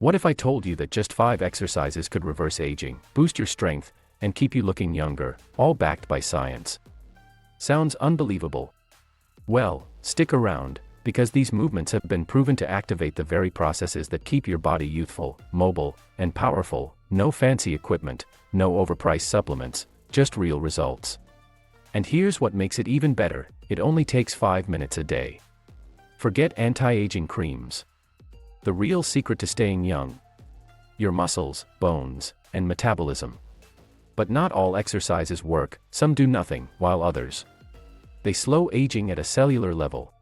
What if I told you that just 5 exercises could reverse aging, boost your strength, and keep you looking younger, all backed by science? Sounds unbelievable? Well, stick around, because these movements have been proven to activate the very processes that keep your body youthful, mobile, and powerful. No fancy equipment, no overpriced supplements, just real results. And here's what makes it even better: it only takes 5 minutes a day. Forget anti-aging creams. The real secret to staying young: your muscles, bones, and metabolism. But not all exercises work. Some do nothing, while others, they slow aging at a cellular level.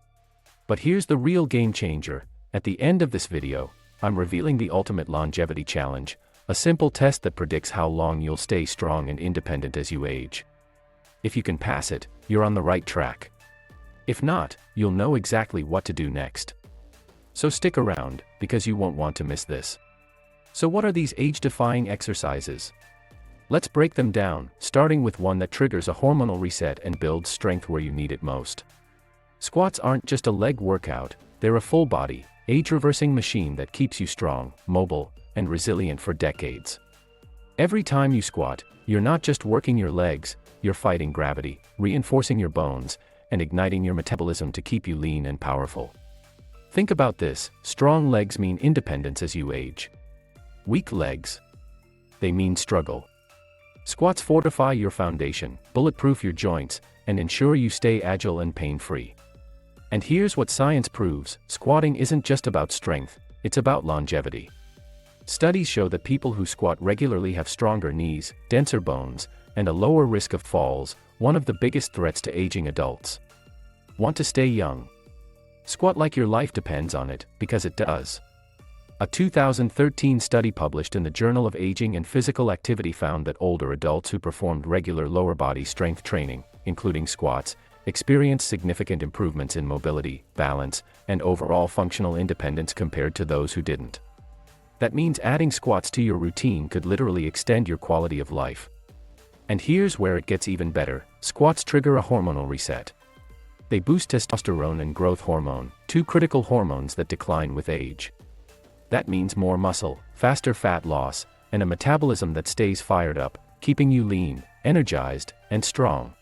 But here's the real game changer. At the end of this video, I'm revealing the ultimate longevity challenge, a simple test that predicts how long you'll stay strong and independent as you age. If you can pass it, you're on the right track. If not, you'll know exactly what to do next. So stick around, because you won't want to miss this. So what are these age-defying exercises? Let's break them down, starting with one that triggers a hormonal reset and builds strength where you need it most. Squats aren't just a leg workout, they're a full-body, age-reversing machine that keeps you strong, mobile, and resilient for decades. Every time you squat, you're not just working your legs, you're fighting gravity, reinforcing your bones, and igniting your metabolism to keep you lean and powerful. Think about this: strong legs mean independence as you age. Weak legs, they mean struggle. Squats fortify your foundation, bulletproof your joints, and ensure you stay agile and pain-free. And here's what science proves: squatting isn't just about strength, it's about longevity. Studies show that people who squat regularly have stronger knees, denser bones, and a lower risk of falls, one of the biggest threats to aging adults. Want to stay young? Squat like your life depends on it, because it does. A 2013 study published in the Journal of Aging and Physical Activity found that older adults who performed regular lower body strength training, including squats, experienced significant improvements in mobility, balance, and overall functional independence compared to those who didn't. That means adding squats to your routine could literally extend your quality of life. And here's where it gets even better: squats trigger a hormonal reset. They boost testosterone and growth hormone, two critical hormones that decline with age. That means more muscle, faster fat loss, and a metabolism that stays fired up, keeping you lean, energized, and strong.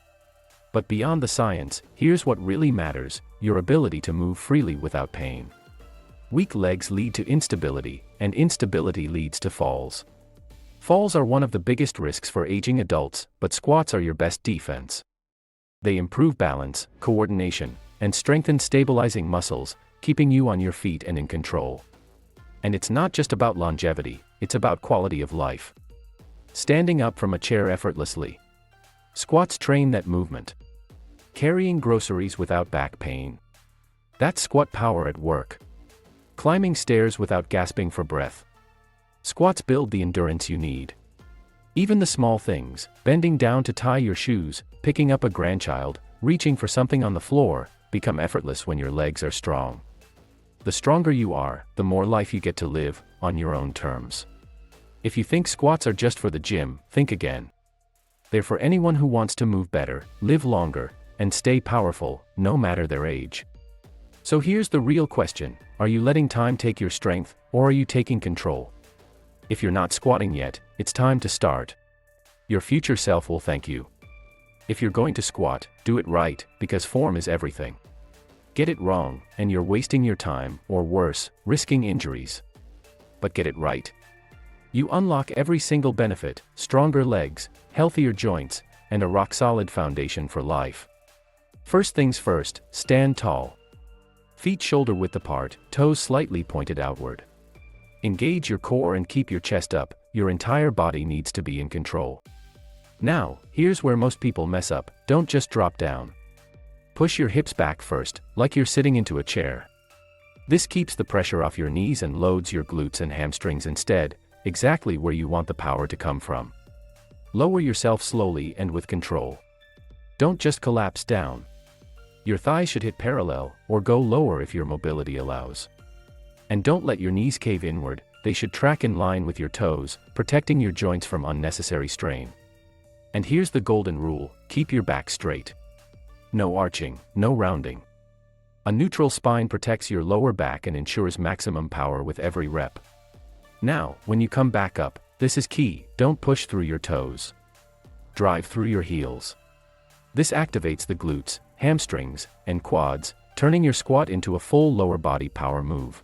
But beyond the science, here's what really matters: your ability to move freely without pain. Weak legs lead to instability, and instability leads to falls. Falls are one of the biggest risks for aging adults, but squats are your best defense. They improve balance, coordination, and strengthen stabilizing muscles, keeping you on your feet and in control. And it's not just about longevity, it's about quality of life. Standing up from a chair effortlessly. Squats train that movement. Carrying groceries without back pain. That's squat power at work. Climbing stairs without gasping for breath. Squats build the endurance you need. Even the small things, bending down to tie your shoes, picking up a grandchild, reaching for something on the floor, become effortless when your legs are strong. The stronger you are, the more life you get to live, on your own terms. If you think squats are just for the gym, think again. They're for anyone who wants to move better, live longer, and stay powerful, no matter their age. So here's the real question: are you letting time take your strength, or are you taking control? If you're not squatting yet, it's time to start. Your future self will thank you. If you're going to squat, do it right, because form is everything. Get it wrong, and you're wasting your time, or worse, risking injuries. But get it right. You unlock every single benefit: stronger legs, healthier joints, and a rock-solid foundation for life. First things first, stand tall. Feet shoulder-width apart, toes slightly pointed outward. Engage your core and keep your chest up. Your entire body needs to be in control. Now, here's where most people mess up: don't just drop down. Push your hips back first, like you're sitting into a chair. This keeps the pressure off your knees and loads your glutes and hamstrings instead, exactly where you want the power to come from. Lower yourself slowly and with control. Don't just collapse down. Your thighs should hit parallel, or go lower if your mobility allows. And don't let your knees cave inward, they should track in line with your toes, protecting your joints from unnecessary strain. And here's the golden rule: keep your back straight. No arching, no rounding. A neutral spine protects your lower back and ensures maximum power with every rep. Now, when you come back up, this is key, don't push through your toes. Drive through your heels. This activates the glutes, hamstrings, and quads, turning your squat into a full lower body power move.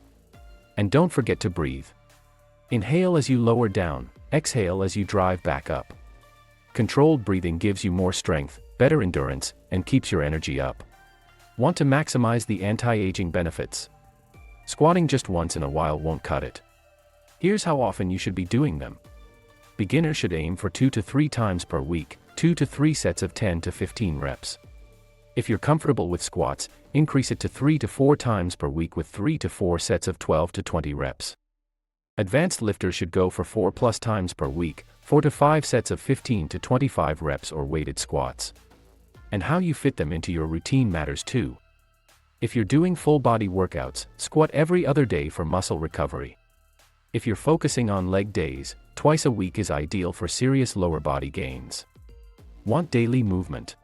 And don't forget to breathe. Inhale as you lower down, exhale as you drive back up. Controlled breathing gives you more strength, better endurance, and keeps your energy up. Want to maximize the anti-aging benefits? Squatting just once in a while won't cut it. Here's how often you should be doing them. Beginners should aim for 2 to 3 times per week, 2 to 3 sets of 10 to 15 reps. If you're comfortable with squats, increase it to 3 to 4 times per week with 3 to 4 sets of 12 to 20 reps. Advanced lifters should go for 4+ times per week, 4 to 5 sets of 15 to 25 reps or weighted squats. And how you fit them into your routine matters too. If you're doing full body workouts, squat every other day for muscle recovery. If you're focusing on leg days, twice a week is ideal for serious lower body gains. Want daily movement?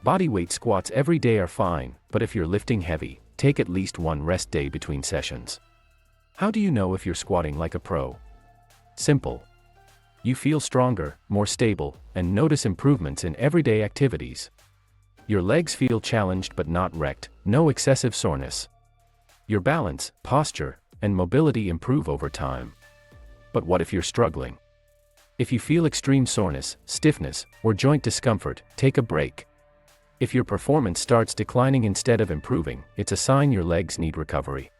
Bodyweight squats every day are fine, but if you're lifting heavy, take at least one rest day between sessions. How do you know if you're squatting like a pro? Simple. You feel stronger, more stable, and notice improvements in everyday activities. Your legs feel challenged but not wrecked, no excessive soreness. Your balance, posture, and mobility improve over time. But what if you're struggling? If you feel extreme soreness, stiffness, or joint discomfort, take a break. If your performance starts declining instead of improving, it's a sign your legs need recovery.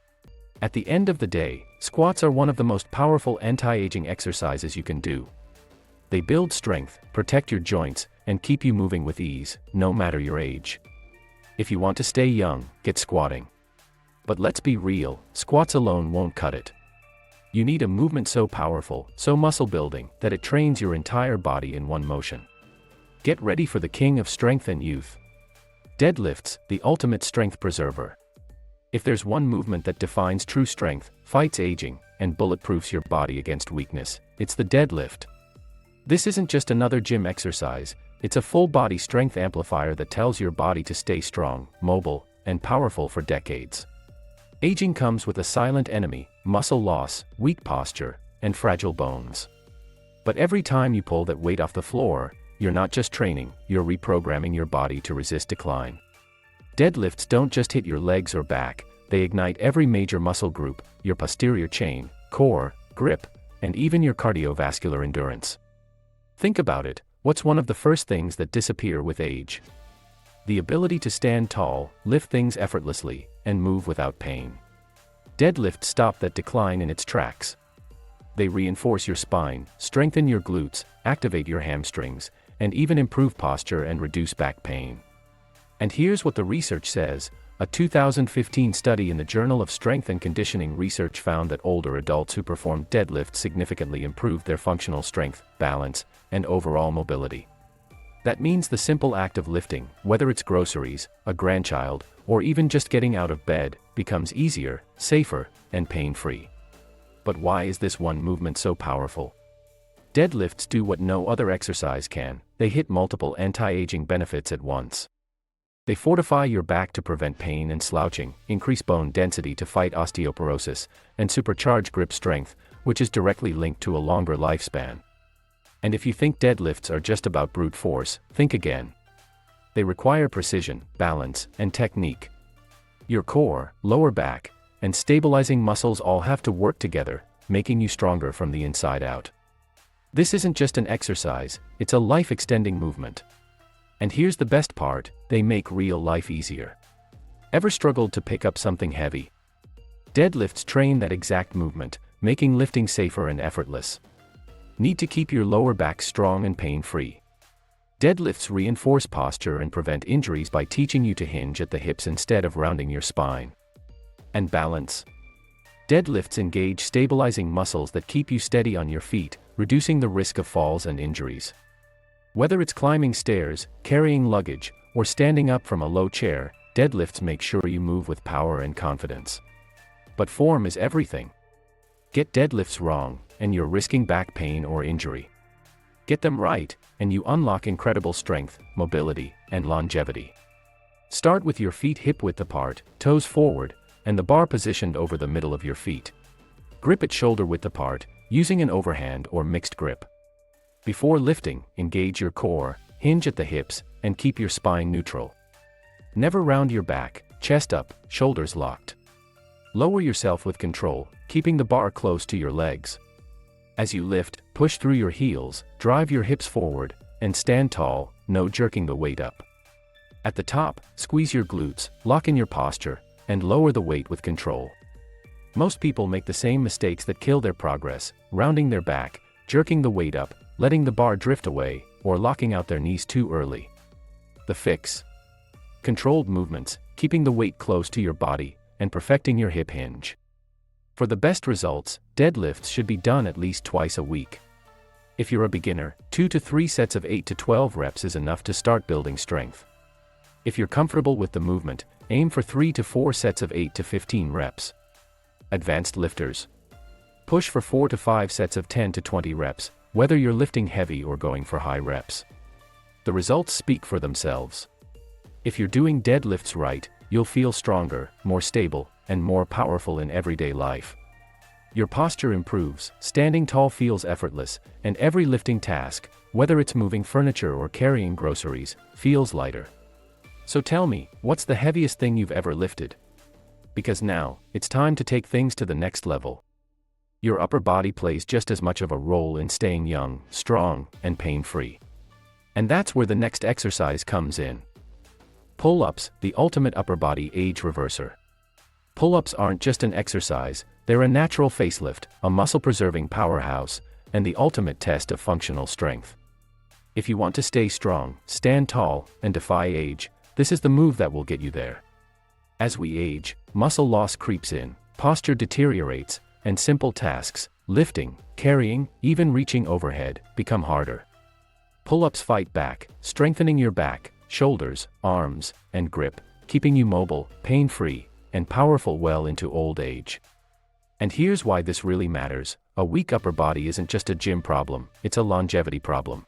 At the end of the day, squats are one of the most powerful anti-aging exercises you can do. They build strength, protect your joints, and keep you moving with ease, no matter your age. If you want to stay young, get squatting. But let's be real, squats alone won't cut it. You need a movement so powerful, so muscle building, that it trains your entire body in one motion. Get ready for the king of strength and youth. Deadlifts, the ultimate strength preserver. If there's one movement that defines true strength, fights aging, and bulletproofs your body against weakness, it's the deadlift. This isn't just another gym exercise, it's a full-body strength amplifier that tells your body to stay strong, mobile, and powerful for decades. Aging comes with a silent enemy, muscle loss, weak posture, and fragile bones. But every time you pull that weight off the floor, you're not just training, you're reprogramming your body to resist decline. Deadlifts don't just hit your legs or back, they ignite every major muscle group, your posterior chain, core, grip, and even your cardiovascular endurance. Think about it, what's one of the first things that disappear with age? The ability to stand tall, lift things effortlessly, and move without pain. Deadlifts stop that decline in its tracks. They reinforce your spine, strengthen your glutes, activate your hamstrings, and even improve posture and reduce back pain. And here's what the research says. A 2015 study in the Journal of Strength and Conditioning Research found that older adults who performed deadlifts significantly improved their functional strength, balance, and overall mobility. That means the simple act of lifting, whether it's groceries, a grandchild, or even just getting out of bed, becomes easier, safer, and pain-free. But why is this one movement so powerful? Deadlifts do what no other exercise can, they hit multiple anti-aging benefits at once. They fortify your back to prevent pain and slouching, increase bone density to fight osteoporosis, and supercharge grip strength, which is directly linked to a longer lifespan. And if you think deadlifts are just about brute force, think again. They require precision, balance, and technique. Your core, lower back, and stabilizing muscles all have to work together, making you stronger from the inside out. This isn't just an exercise, it's a life-extending movement. And here's the best part, they make real life easier. Ever struggled to pick up something heavy? Deadlifts train that exact movement, making lifting safer and effortless. Need to keep your lower back strong and pain-free. Deadlifts reinforce posture and prevent injuries by teaching you to hinge at the hips instead of rounding your spine. And balance. Deadlifts engage stabilizing muscles that keep you steady on your feet, reducing the risk of falls and injuries. Whether it's climbing stairs, carrying luggage, or standing up from a low chair, deadlifts make sure you move with power and confidence. But form is everything. Get deadlifts wrong, and you're risking back pain or injury. Get them right, and you unlock incredible strength, mobility, and longevity. Start with your feet hip-width apart, toes forward, and the bar positioned over the middle of your feet. Grip it shoulder width apart, using an overhand or mixed grip. Before lifting, engage your core, hinge at the hips, and keep your spine neutral. Never round your back, chest up, shoulders locked. Lower yourself with control, keeping the bar close to your legs. As you lift, push through your heels, drive your hips forward, and stand tall, no jerking the weight up. At the top, squeeze your glutes, lock in your posture, and lower the weight with control. Most people make the same mistakes that kill their progress, rounding their back, jerking the weight up, letting the bar drift away, or locking out their knees too early. The fix: controlled movements, keeping the weight close to your body, and perfecting your hip hinge. For the best results, deadlifts should be done at least twice a week. If you're a beginner, 2 to 3 sets of 8 to 12 reps is enough to start building strength. If you're comfortable with the movement, aim for 3 to 4 sets of 8 to 15 reps. Advanced lifters: push for 4 to 5 sets of 10 to 20 reps, whether you're lifting heavy or going for high reps. The results speak for themselves. If you're doing deadlifts right, you'll feel stronger, more stable, and more powerful in everyday life. Your posture improves, standing tall feels effortless, and every lifting task, whether it's moving furniture or carrying groceries, feels lighter. So tell me, what's the heaviest thing you've ever lifted? Because now, it's time to take things to the next level. Your upper body plays just as much of a role in staying young, strong, and pain-free. And that's where the next exercise comes in. Pull-ups, the ultimate upper body age reverser. Pull-ups aren't just an exercise, they're a natural facelift, a muscle-preserving powerhouse, and the ultimate test of functional strength. If you want to stay strong, stand tall, and defy age, this is the move that will get you there. As we age, muscle loss creeps in, posture deteriorates, and simple tasks, lifting, carrying, even reaching overhead, become harder. Pull-ups fight back, strengthening your back, shoulders, arms, and grip, keeping you mobile, pain-free, and powerful well into old age. And here's why this really matters: a weak upper body isn't just a gym problem, it's a longevity problem.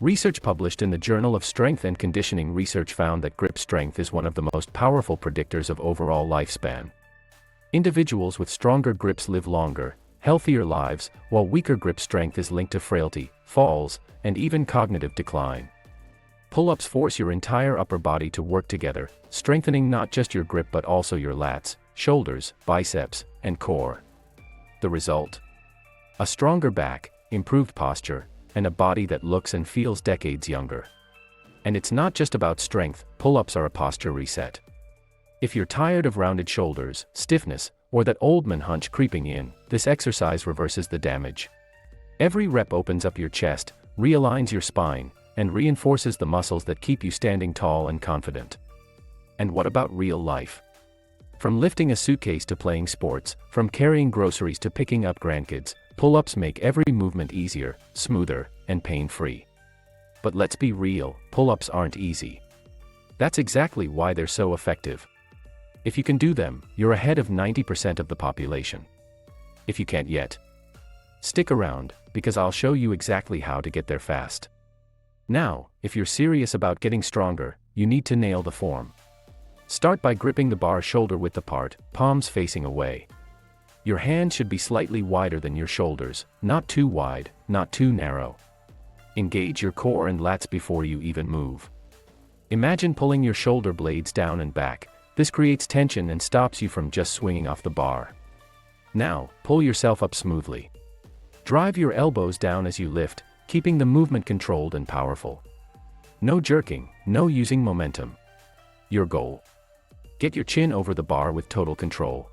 Research published in the Journal of Strength and Conditioning Research found that grip strength is one of the most powerful predictors of overall lifespan. Individuals with stronger grips live longer, healthier lives, while weaker grip strength is linked to frailty, falls, and even cognitive decline. Pull-ups force your entire upper body to work together, strengthening not just your grip but also your lats, shoulders, biceps, and core. The result? A stronger back, improved posture, and a body that looks and feels decades younger. And it's not just about strength, pull-ups are a posture reset. If you're tired of rounded shoulders, stiffness, or that old man hunch creeping in, this exercise reverses the damage. Every rep opens up your chest, realigns your spine, and reinforces the muscles that keep you standing tall and confident. And what about real life? From lifting a suitcase to playing sports, from carrying groceries to picking up grandkids, pull-ups make every movement easier, smoother, and pain-free. But let's be real, pull-ups aren't easy. That's exactly why they're so effective. If you can do them, you're ahead of 90% of the population. If you can't yet, stick around, because I'll show you exactly how to get there fast. Now, if you're serious about getting stronger, you need to nail the form. Start by gripping the bar shoulder width apart, palms facing away. Your hand should be slightly wider than your shoulders, not too wide, not too narrow. Engage your core and lats before you even move. Imagine pulling your shoulder blades down and back. This creates tension and stops you from just swinging off the bar. Now, pull yourself up smoothly. Drive your elbows down as you lift, keeping the movement controlled and powerful. No jerking, no using momentum. Your goal: get your chin over the bar with total control.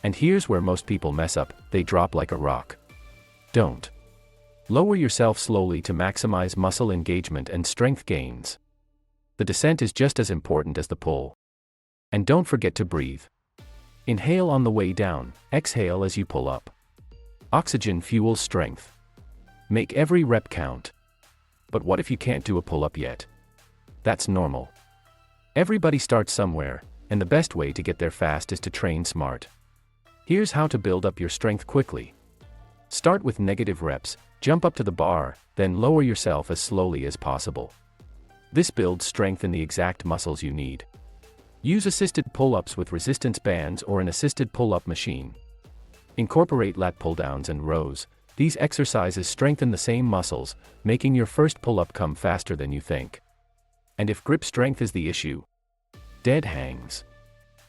And here's where most people mess up: they drop like a rock. Don't. Lower yourself slowly to maximize muscle engagement and strength gains. The descent is just as important as the pull. And don't forget to breathe. Inhale on the way down, exhale as you pull up. Oxygen fuels strength. Make every rep count. But what if you can't do a pull-up yet? That's normal. Everybody starts somewhere, and the best way to get there fast is to train smart. Here's how to build up your strength quickly. Start with negative reps, jump up to the bar, then lower yourself as slowly as possible. This builds strength in the exact muscles you need. Use assisted pull-ups with resistance bands or an assisted pull-up machine. Incorporate lat pull-downs and rows. These exercises strengthen the same muscles, making your first pull-up come faster than you think. And if grip strength is the issue, dead hangs.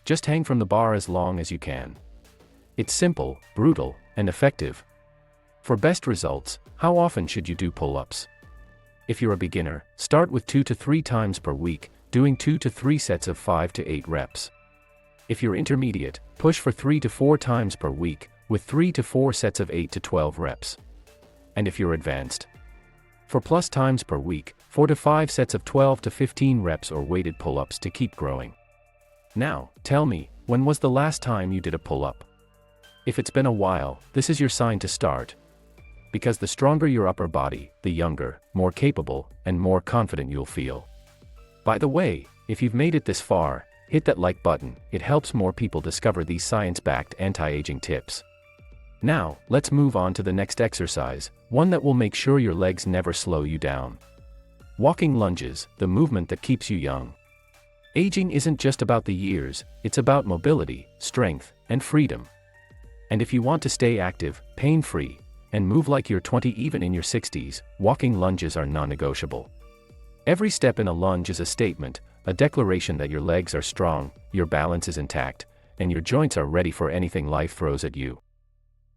Just hang from the bar as long as you can. It's simple, brutal, and effective. For best results, how often should you do pull-ups? If you're a beginner, start with 2 to 3 times per week, doing 2 to 3 sets of 5 to 8 reps. If you're intermediate, push for 3 to 4 times per week, with 3 to 4 sets of 8 to 12 reps. And if you're advanced, for plus times per week, 4 to 5 sets of 12 to 15 reps or weighted pull-ups to keep growing. Now, tell me, when was the last time you did a pull-up? If it's been a while, this is your sign to start. Because the stronger your upper body, the younger, more capable, and more confident you'll feel. By the way, if you've made it this far, hit that like button. It helps more people discover these science-backed anti-aging tips. Now, let's move on to the next exercise, one that will make sure your legs never slow you down. Walking lunges, the movement that keeps you young. Aging isn't just about the years, it's about mobility, strength, and freedom. And if you want to stay active, pain-free, and move like you're 20 even in your 60s, walking lunges are non-negotiable. Every step in a lunge is a statement, a declaration that your legs are strong, your balance is intact, and your joints are ready for anything life throws at you.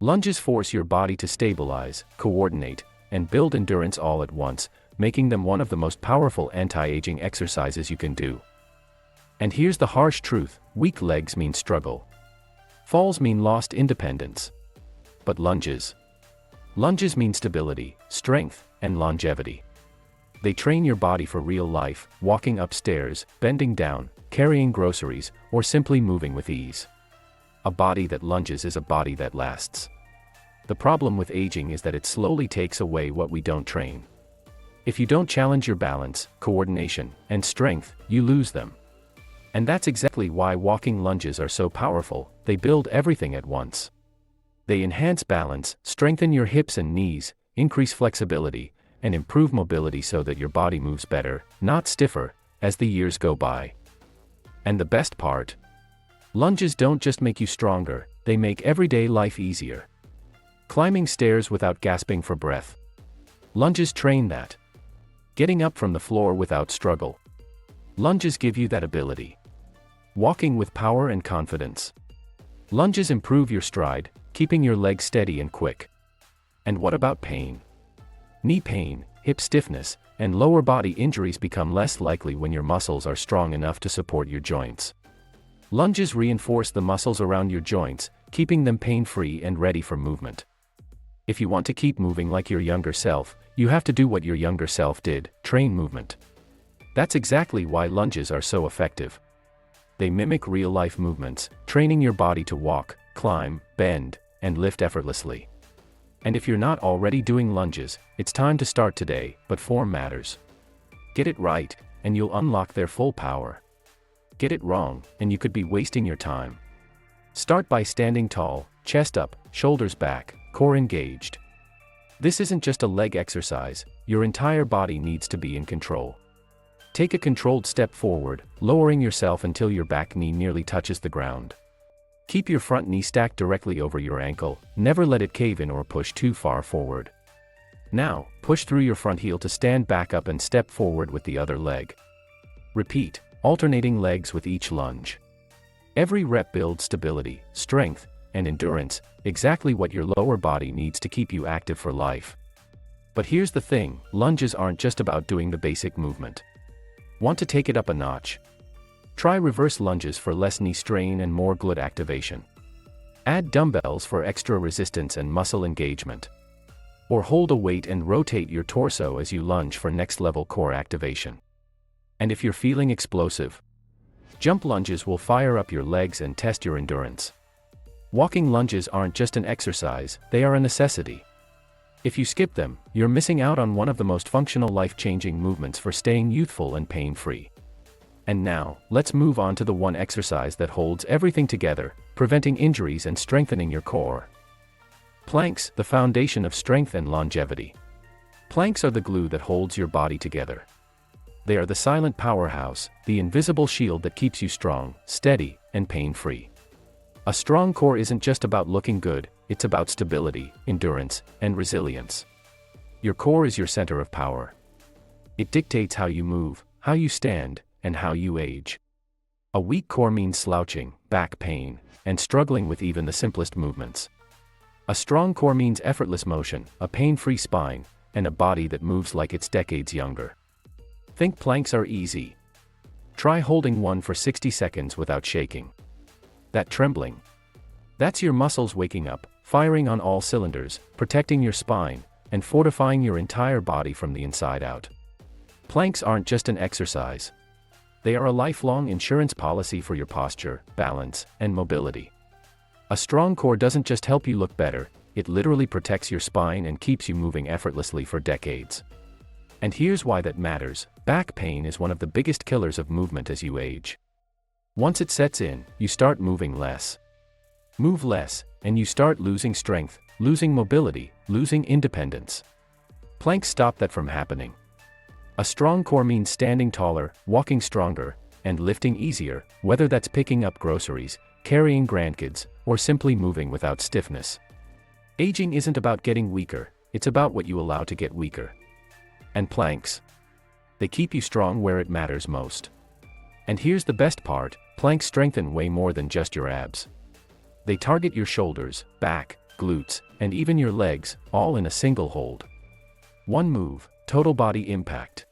Lunges force your body to stabilize, coordinate, and build endurance all at once, making them one of the most powerful anti-aging exercises you can do. And here's the harsh truth, weak legs mean struggle. Falls mean lost independence. But lunges mean stability, strength, and longevity. They train your body for real life, walking upstairs, bending down, carrying groceries, or simply moving with ease. A body that lunges is a body that lasts. The problem with aging is that it slowly takes away what we don't train. If you don't challenge your balance, coordination, and strength, you lose them. And that's exactly why walking lunges are so powerful, they build everything at once. They enhance balance, strengthen your hips and knees, increase flexibility, and improve mobility so that your body moves better, not stiffer, as the years go by. And the best part? Lunges don't just make you stronger, they make everyday life easier. Climbing stairs without gasping for breath. Lunges train that. Getting up from the floor without struggle. Lunges give you that ability. Walking with power and confidence. Lunges improve your stride, keeping your legs steady and quick. And what about pain? Knee pain, hip stiffness, and lower body injuries become less likely when your muscles are strong enough to support your joints. Lunges reinforce the muscles around your joints, keeping them pain-free and ready for movement. If you want to keep moving like your younger self, you have to do what your younger self did, train movement. That's exactly why lunges are so effective. They mimic real-life movements, training your body to walk, climb, bend, and lift effortlessly. And if you're not already doing lunges, it's time to start today, but form matters. Get it right, and you'll unlock their full power. Get it wrong, and you could be wasting your time. Start by standing tall, chest up, shoulders back, core engaged. This isn't just a leg exercise, your entire body needs to be in control. Take a controlled step forward, lowering yourself until your back knee nearly touches the ground. Keep your front knee stacked directly over your ankle, never let it cave in or push too far forward. Now, push through your front heel to stand back up and step forward with the other leg. Repeat, alternating legs with each lunge. Every rep builds stability, strength, and endurance, exactly what your lower body needs to keep you active for life. But here's the thing, lunges aren't just about doing the basic movement. Want to take it up a notch? Try reverse lunges for less knee strain and more glute activation. Add dumbbells for extra resistance and muscle engagement. Or hold a weight and rotate your torso as you lunge for next-level core activation. And if you're feeling explosive, jump lunges will fire up your legs and test your endurance. Walking lunges aren't just an exercise, they are a necessity. If you skip them, you're missing out on one of the most functional life-changing movements for staying youthful and pain-free. And now, let's move on to the one exercise that holds everything together, preventing injuries and strengthening your core. Planks, the foundation of strength and longevity. Planks are the glue that holds your body together. They are the silent powerhouse, the invisible shield that keeps you strong, steady, and pain-free. A strong core isn't just about looking good, it's about stability, endurance, and resilience. Your core is your center of power. It dictates how you move, how you stand, and how you age. A weak core means slouching, back pain, and struggling with even the simplest movements. A strong core means effortless motion, a pain-free spine, and a body that moves like it's decades younger. Think planks are easy. Try holding one for 60 seconds without shaking. That trembling. That's your muscles waking up, firing on all cylinders, protecting your spine, and fortifying your entire body from the inside out. Planks aren't just an exercise. They are a lifelong insurance policy for your posture, balance, and mobility. A strong core doesn't just help you look better, it literally protects your spine and keeps you moving effortlessly for decades. And here's why that matters: back pain is one of the biggest killers of movement as you age. Once it sets in, you start moving less. Move less, and you start losing strength, losing mobility, losing independence. Planks stop that from happening. A strong core means standing taller, walking stronger, and lifting easier, whether that's picking up groceries, carrying grandkids, or simply moving without stiffness. Aging isn't about getting weaker, it's about what you allow to get weaker. And planks. They keep you strong where it matters most. And here's the best part: planks strengthen way more than just your abs. They target your shoulders, back, glutes, and even your legs, all in a single hold. One move, total body impact.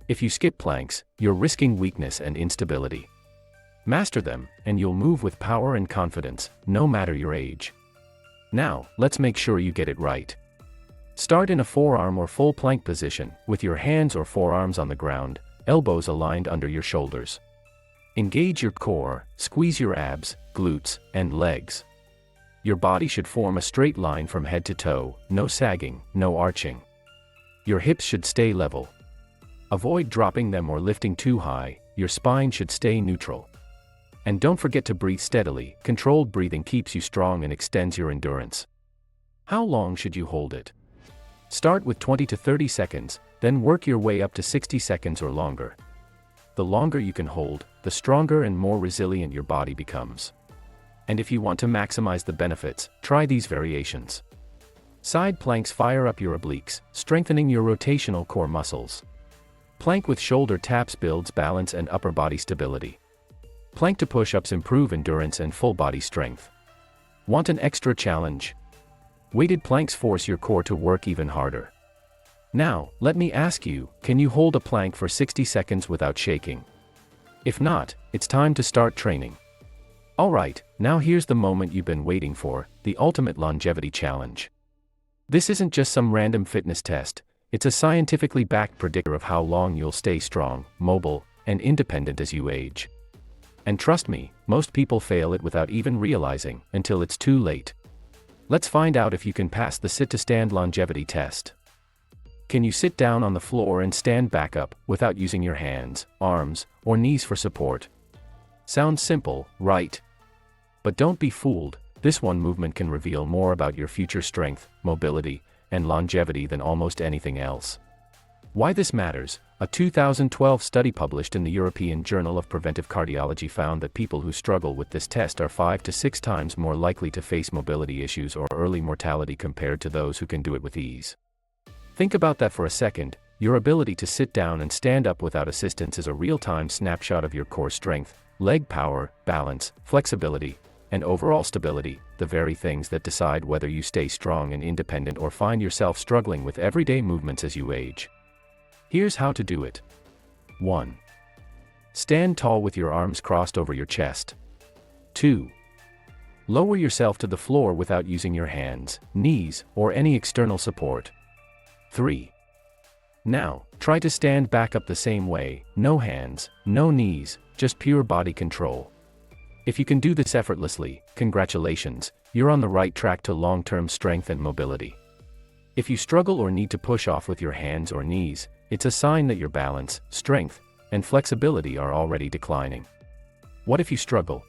If you skip planks, you're risking weakness and instability. Master them, and you'll move with power and confidence, no matter your age. Now, let's make sure you get it right. Start in a forearm or full plank position, with your hands or forearms on the ground, elbows aligned under your shoulders. Engage your core, squeeze your abs, glutes, and legs. Your body should form a straight line from head to toe, no sagging, no arching. Your hips should stay level. Avoid dropping them or lifting too high, your spine should stay neutral. And don't forget to breathe steadily. Controlled breathing keeps you strong and extends your endurance. How long should you hold it? Start with 20 to 30 seconds, then work your way up to 60 seconds or longer. The longer you can hold, the stronger and more resilient your body becomes. And if you want to maximize the benefits, try these variations. Side planks fire up your obliques, strengthening your rotational core muscles. Plank with shoulder taps builds balance and upper body stability. Plank to push-ups improve endurance and full body strength. Want an extra challenge? Weighted planks force your core to work even harder. Now, let me ask you, can you hold a plank for 60 seconds without shaking? If not, it's time to start training. Alright, now here's the moment you've been waiting for, the ultimate longevity challenge. This isn't just some random fitness test, it's a scientifically backed predictor of how long you'll stay strong, mobile, and independent as you age. And trust me, most people fail it without even realizing, until it's too late. Let's find out if you can pass the sit-to-stand longevity test. Can you sit down on the floor and stand back up, without using your hands, arms, or knees for support? Sounds simple, right? But don't be fooled, this one movement can reveal more about your future strength, mobility, and longevity than almost anything else. Why this matters: a 2012 study published in the European Journal of Preventive Cardiology found that people who struggle with this test are 5 to 6 times more likely to face mobility issues or early mortality compared to those who can do it with ease. Think about that for a second. Your ability to sit down and stand up without assistance is a real-time snapshot of your core strength, leg power, balance, flexibility, and overall stability, the very things that decide whether you stay strong and independent or find yourself struggling with everyday movements as you age. Here's how to do it. 1. Stand tall with your arms crossed over your chest. 2. Lower yourself to the floor without using your hands, knees, or any external support. 3. Now, try to stand back up the same way, no hands, no knees, just pure body control. If you can do this effortlessly, congratulations, you're on the right track to long-term strength and mobility. If you struggle or need to push off with your hands or knees, it's a sign that your balance, strength, and flexibility are already declining. What if you struggle?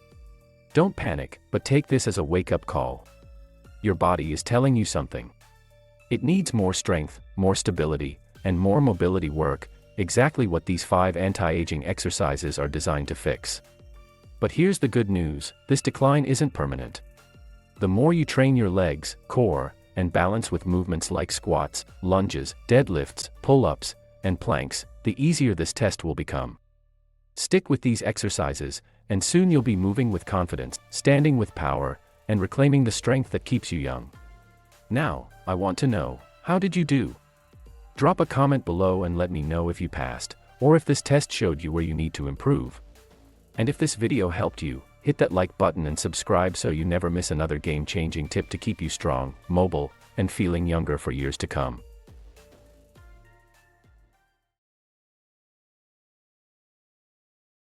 Don't panic, but take this as a wake-up call. Your body is telling you something. It needs more strength, more stability, and more mobility work, exactly what these 5 anti-aging exercises are designed to fix. But here's the good news, this decline isn't permanent. The more you train your legs, core, and balance with movements like squats, lunges, deadlifts, pull-ups, and planks, the easier this test will become. Stick with these exercises, and soon you'll be moving with confidence, standing with power, and reclaiming the strength that keeps you young. Now, I want to know, how did you do? Drop a comment below and let me know if you passed, or if this test showed you where you need to improve. And if this video helped you, hit that like button and subscribe so you never miss another game-changing tip to keep you strong, mobile, and feeling younger for years to come.